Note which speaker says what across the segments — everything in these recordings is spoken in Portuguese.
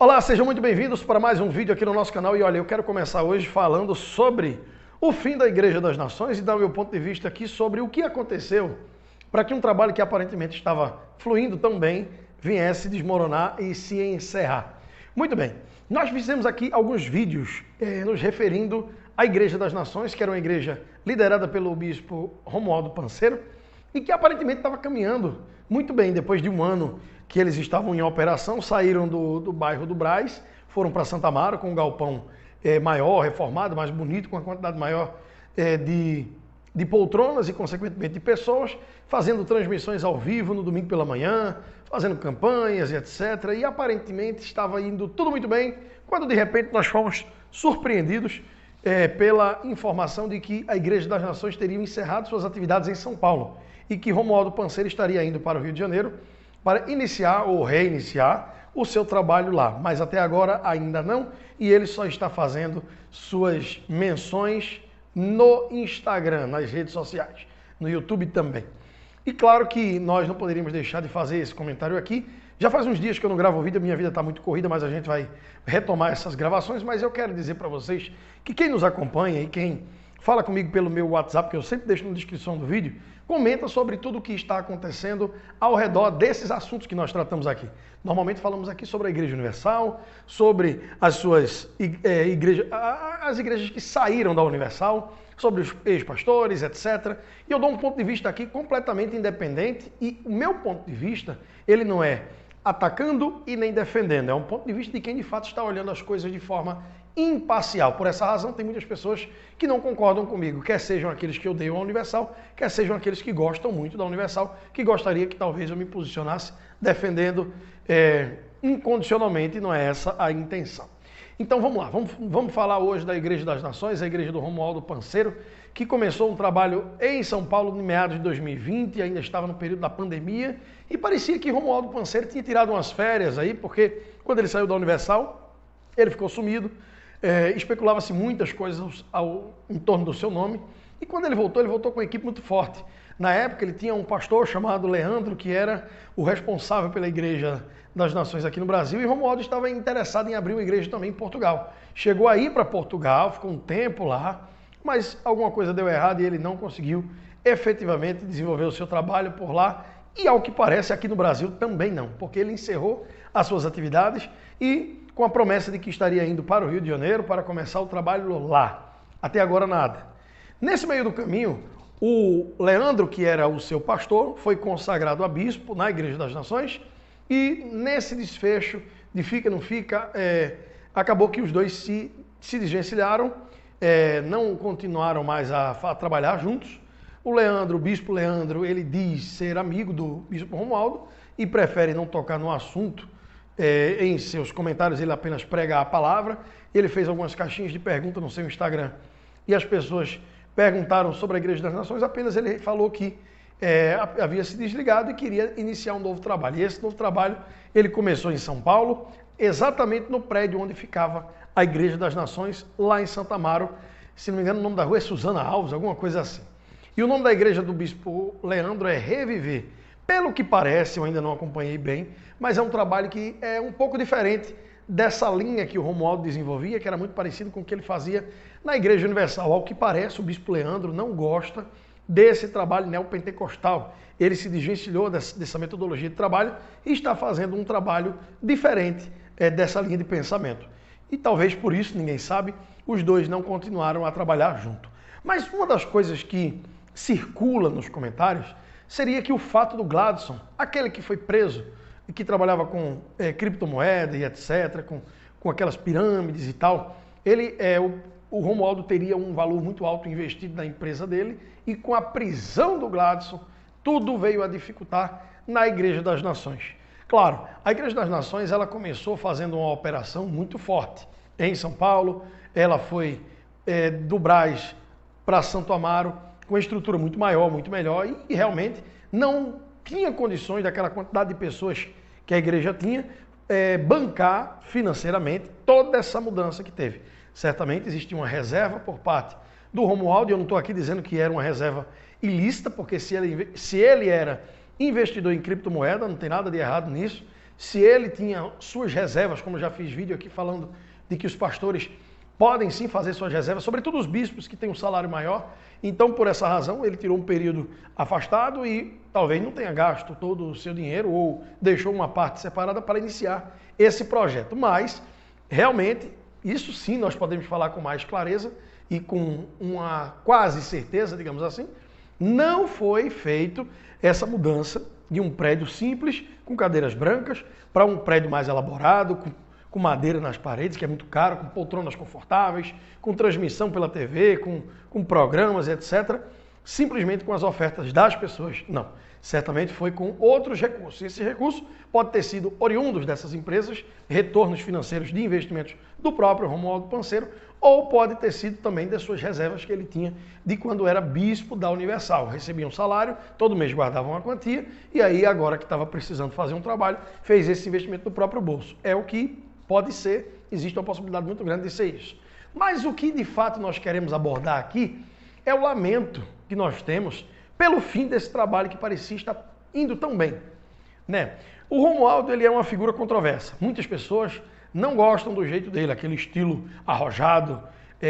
Speaker 1: Olá, sejam muito bem-vindos para mais um vídeo aqui no nosso canal. E olha, eu quero começar hoje falando sobre o fim da Igreja das Nações e dar o meu ponto de vista aqui sobre o que aconteceu para que um trabalho que aparentemente estava fluindo tão bem viesse desmoronar e se encerrar. Muito bem, nós fizemos aqui alguns vídeos nos referindo à Igreja das Nações, que era uma igreja liderada pelo bispo Romualdo Panseiro e que aparentemente estava caminhando muito bem. Depois de um ano que eles estavam em operação, saíram do bairro do Brás, foram para Santa Amaro com um galpão maior, reformado, mais bonito, com uma quantidade maior de poltronas e, consequentemente, de pessoas, fazendo transmissões ao vivo no domingo pela manhã, fazendo campanhas e etc. E aparentemente estava indo tudo muito bem, quando de repente nós fomos surpreendidos pela informação de que a Igreja das Nações teria encerrado suas atividades em São Paulo e que Romualdo Panseiro estaria indo para o Rio de Janeiro para iniciar ou reiniciar o seu trabalho lá. Mas até agora ainda não, e ele só está fazendo suas menções no Instagram, nas redes sociais, no YouTube também. E claro que nós não poderíamos deixar de fazer esse comentário aqui. Já faz uns dias que eu não gravo vídeo, minha vida está muito corrida, mas a gente vai retomar essas gravações. Mas eu quero dizer para vocês que quem nos acompanha e quem fala comigo pelo meu WhatsApp, que eu sempre deixo na descrição do vídeo, comenta sobre tudo o que está acontecendo ao redor desses assuntos que nós tratamos aqui. Normalmente falamos aqui sobre a Igreja Universal, sobre as suas as igrejas que saíram da Universal, sobre os ex-pastores, etc. E eu dou um ponto de vista aqui completamente independente e o meu ponto de vista, ele não é atacando e nem defendendo, é um ponto de vista de quem de fato está olhando as coisas de forma imparcial. Por essa razão, tem muitas pessoas que não concordam comigo, quer sejam aqueles que odeiam a Universal, quer sejam aqueles que gostam muito da Universal, que gostaria que talvez eu me posicionasse defendendo incondicionalmente, não é essa a intenção. Então vamos lá, vamos falar hoje da Igreja das Nações, a igreja do Romualdo Panseiro, que começou um trabalho em São Paulo em meados de 2020, ainda estava no período da pandemia, e parecia que Romualdo Panseiro tinha tirado umas férias aí, porque quando ele saiu da Universal, ele ficou sumido. Especulava-se muitas coisas em torno do seu nome, e quando ele voltou com uma equipe muito forte. Na época ele tinha um pastor chamado Leandro, que era o responsável pela Igreja das Nações aqui no Brasil, e Romualdo estava interessado em abrir uma igreja também em Portugal. Chegou a ir para Portugal, ficou um tempo lá, mas alguma coisa deu errado e ele não conseguiu efetivamente desenvolver o seu trabalho por lá, e ao que parece aqui no Brasil também não, porque ele encerrou as suas atividades e com a promessa de que estaria indo para o Rio de Janeiro para começar o trabalho lá. Até agora nada. Nesse meio do caminho, o Leandro, que era o seu pastor, foi consagrado a bispo na Igreja das Nações e nesse desfecho de fica não fica, acabou que os dois se desvencilharam, não continuaram mais a trabalhar juntos. O bispo Leandro, ele diz ser amigo do bispo Romualdo e prefere não tocar no assunto. Em seus comentários ele apenas prega a palavra. Ele fez algumas caixinhas de pergunta no seu Instagram e as pessoas perguntaram sobre a Igreja das Nações, apenas ele falou que havia se desligado e queria iniciar um novo trabalho. E esse novo trabalho ele começou em São Paulo, exatamente no prédio onde ficava a Igreja das Nações, lá em Santa Amaro. Se não me engano, o nome da rua é Suzana Alves, alguma coisa assim. E o nome da igreja do bispo Leandro é Reviver. Pelo que parece, eu ainda não acompanhei bem, mas é um trabalho que é um pouco diferente dessa linha que o Romualdo desenvolvia, que era muito parecido com o que ele fazia na Igreja Universal. Ao que parece, o bispo Leandro não gosta desse trabalho neopentecostal. Ele se desvencilhou dessa metodologia de trabalho e está fazendo um trabalho diferente dessa linha de pensamento. E talvez por isso, ninguém sabe, os dois não continuaram a trabalhar junto. Mas uma das coisas que circula nos comentários seria que o fato do Gladson, aquele que foi preso e que trabalhava com criptomoeda e etc., com aquelas pirâmides e tal, o Romualdo teria um valor muito alto investido na empresa dele e com a prisão do Gladson, tudo veio a dificultar na Igreja das Nações. Claro, a Igreja das Nações ela começou fazendo uma operação muito forte em São Paulo, ela foi do Brás para Santo Amaro, com uma estrutura muito maior, muito melhor, e realmente não tinha condições daquela quantidade de pessoas que a igreja tinha bancar financeiramente toda essa mudança que teve. Certamente existia uma reserva por parte do Romualdo, e eu não estou aqui dizendo que era uma reserva ilícita, porque se ele era investidor em criptomoeda, não tem nada de errado nisso, se ele tinha suas reservas, como eu já fiz vídeo aqui falando de que os pastores podem sim fazer suas reservas, sobretudo os bispos que têm um salário maior. Então, por essa razão, ele tirou um período afastado e talvez não tenha gasto todo o seu dinheiro ou deixou uma parte separada para iniciar esse projeto. Mas, realmente, isso sim nós podemos falar com mais clareza e com uma quase certeza, digamos assim, não foi feito essa mudança de um prédio simples, com cadeiras brancas, para um prédio mais elaborado, com madeira nas paredes, que é muito caro, com poltronas confortáveis, com transmissão pela TV, com programas, etc. Simplesmente com as ofertas das pessoas. Não. Certamente foi com outros recursos. Esse recurso pode ter sido oriundos dessas empresas, retornos financeiros de investimentos do próprio Romualdo Panseiro, ou pode ter sido também das suas reservas que ele tinha de quando era bispo da Universal. Recebia um salário, todo mês guardava uma quantia, e aí agora que estava precisando fazer um trabalho, fez esse investimento do próprio bolso. É o que pode ser, existe uma possibilidade muito grande de ser isso. Mas o que de fato nós queremos abordar aqui é o lamento que nós temos pelo fim desse trabalho que parecia estar indo tão bem, né? O Romualdo, ele é uma figura controversa. Muitas pessoas não gostam do jeito dele, aquele estilo arrojado,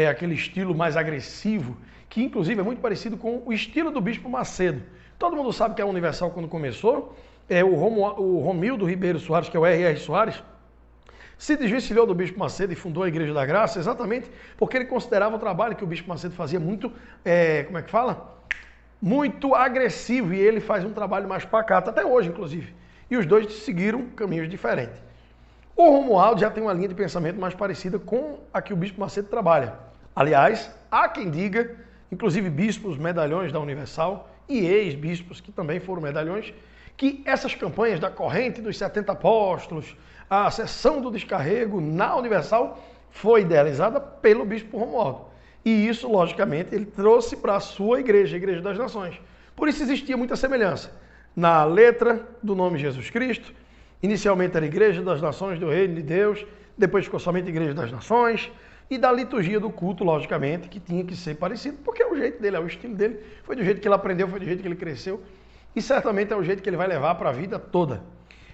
Speaker 1: aquele estilo mais agressivo, que inclusive é muito parecido com o estilo do Bispo Macedo. Todo mundo sabe que a Universal, quando começou, o Romildo Ribeiro Soares, que é o R.R. Soares, se desvencilhou do Bispo Macedo e fundou a Igreja da Graça exatamente porque ele considerava o trabalho que o Bispo Macedo fazia muito, muito agressivo, e ele faz um trabalho mais pacato, até hoje, inclusive. E os dois seguiram caminhos diferentes. O Romualdo já tem uma linha de pensamento mais parecida com a que o Bispo Macedo trabalha. Aliás, há quem diga, inclusive bispos medalhões da Universal e ex-bispos que também foram medalhões, que essas campanhas da corrente dos 70 apóstolos, a sessão do descarrego na Universal, foi idealizada pelo Bispo Romualdo. E isso, logicamente, ele trouxe para a sua igreja, a Igreja das Nações. Por isso existia muita semelhança na letra do nome Jesus Cristo. Inicialmente era Igreja das Nações do Reino de Deus, depois ficou somente Igreja das Nações, e da liturgia do culto, logicamente, que tinha que ser parecido, porque é o jeito dele, é o estilo dele, foi do jeito que ele aprendeu, foi do jeito que ele cresceu, e certamente é o jeito que ele vai levar para a vida toda.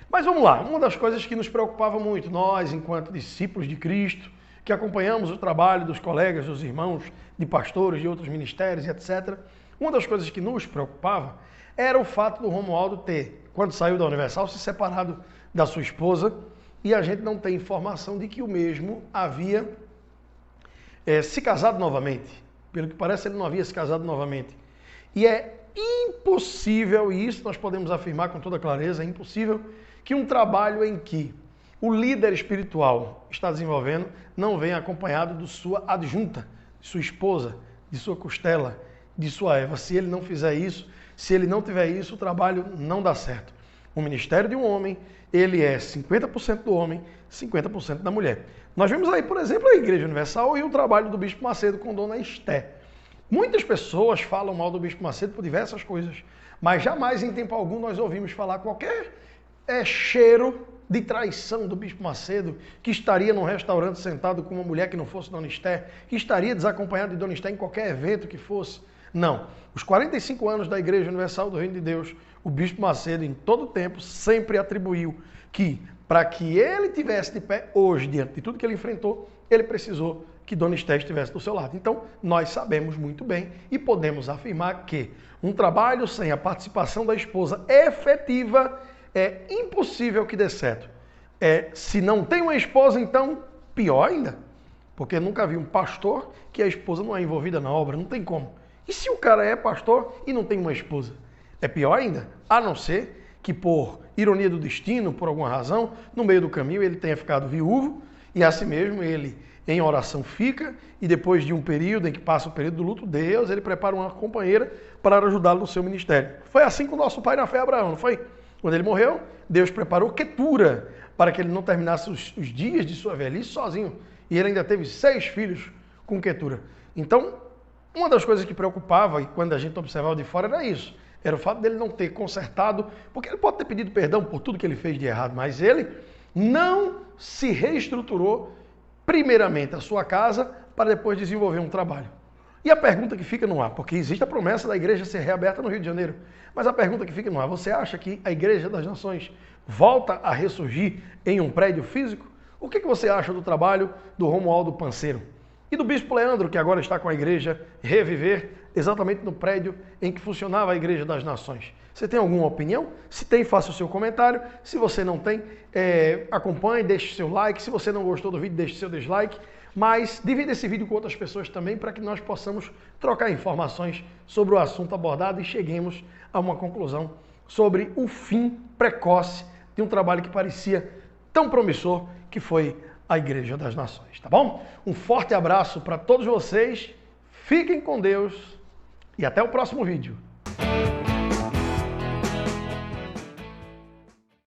Speaker 1: Mas vamos lá, uma das coisas que nos preocupava muito, nós, enquanto discípulos de Cristo, que acompanhamos o trabalho dos colegas, dos irmãos, de pastores, de outros ministérios, etc., uma das coisas que nos preocupava era o fato do Romualdo ter, quando saiu da Universal, se separado da sua esposa, e a gente não tem informação de que o mesmo havia se casado novamente. Pelo que parece, ele não havia se casado novamente. E é impossível, e isso nós podemos afirmar com toda clareza, é impossível que um trabalho em que o líder espiritual está desenvolvendo não venha acompanhado de sua adjunta, de sua esposa, de sua costela, de sua Eva. Se ele não fizer isso, se ele não tiver isso, o trabalho não dá certo. O ministério de um homem, ele é 50% do homem, 50% da mulher. Nós vemos aí, por exemplo, a Igreja Universal e o trabalho do Bispo Macedo com Dona Esté. Muitas pessoas falam mal do Bispo Macedo por diversas coisas, mas jamais em tempo algum nós ouvimos falar qualquer cheiro de traição do Bispo Macedo, que estaria num restaurante sentado com uma mulher que não fosse Dona Esté, que estaria desacompanhado de Dona Esté em qualquer evento que fosse. Não. Os 45 anos da Igreja Universal do Reino de Deus, o Bispo Macedo, em todo o tempo, sempre atribuiu que, para que ele tivesse de pé hoje, diante de tudo que ele enfrentou, ele precisou que Dona Esté estivesse do seu lado. Então, nós sabemos muito bem e podemos afirmar que um trabalho sem a participação da esposa efetiva é impossível que dê certo. Se não tem uma esposa, então, pior ainda. Porque nunca vi um pastor que a esposa não é envolvida na obra, não tem como. E se o cara é pastor e não tem uma esposa? É pior ainda, a não ser que por ironia do destino, por alguma razão, no meio do caminho ele tenha ficado viúvo e assim mesmo ele em oração fica e depois de um período em que passa o período do luto, Deus, ele prepara uma companheira para ajudá-lo no seu ministério. Foi assim com o nosso pai na fé, Abraão, não foi? Quando ele morreu, Deus preparou Quetura para que ele não terminasse os dias de sua velhice sozinho. E ele ainda teve 6 filhos com Quetura. Então, uma das coisas que preocupava, e quando a gente observava de fora, era isso. Era o fato dele não ter consertado, porque ele pode ter pedido perdão por tudo que ele fez de errado, mas ele não se reestruturou, primeiramente, a sua casa, para depois desenvolver um trabalho. E a pergunta que fica no ar, porque existe a promessa da igreja ser reaberta no Rio de Janeiro, mas a pergunta que fica no ar, você acha que a Igreja das Nações volta a ressurgir em um prédio físico? O que você acha do trabalho do Romualdo Panseiro? E do Bispo Leandro, que agora está com a igreja Reviver, exatamente no prédio em que funcionava a Igreja das Nações. Você tem alguma opinião? Se tem, faça o seu comentário. Se você não tem, acompanhe, deixe o seu like. Se você não gostou do vídeo, deixe o seu dislike. Mas divida esse vídeo com outras pessoas também para que nós possamos trocar informações sobre o assunto abordado e cheguemos a uma conclusão sobre o fim precoce de um trabalho que parecia tão promissor, que foi a Igreja das Nações, tá bom? Um forte abraço para todos vocês, fiquem com Deus e até o próximo vídeo.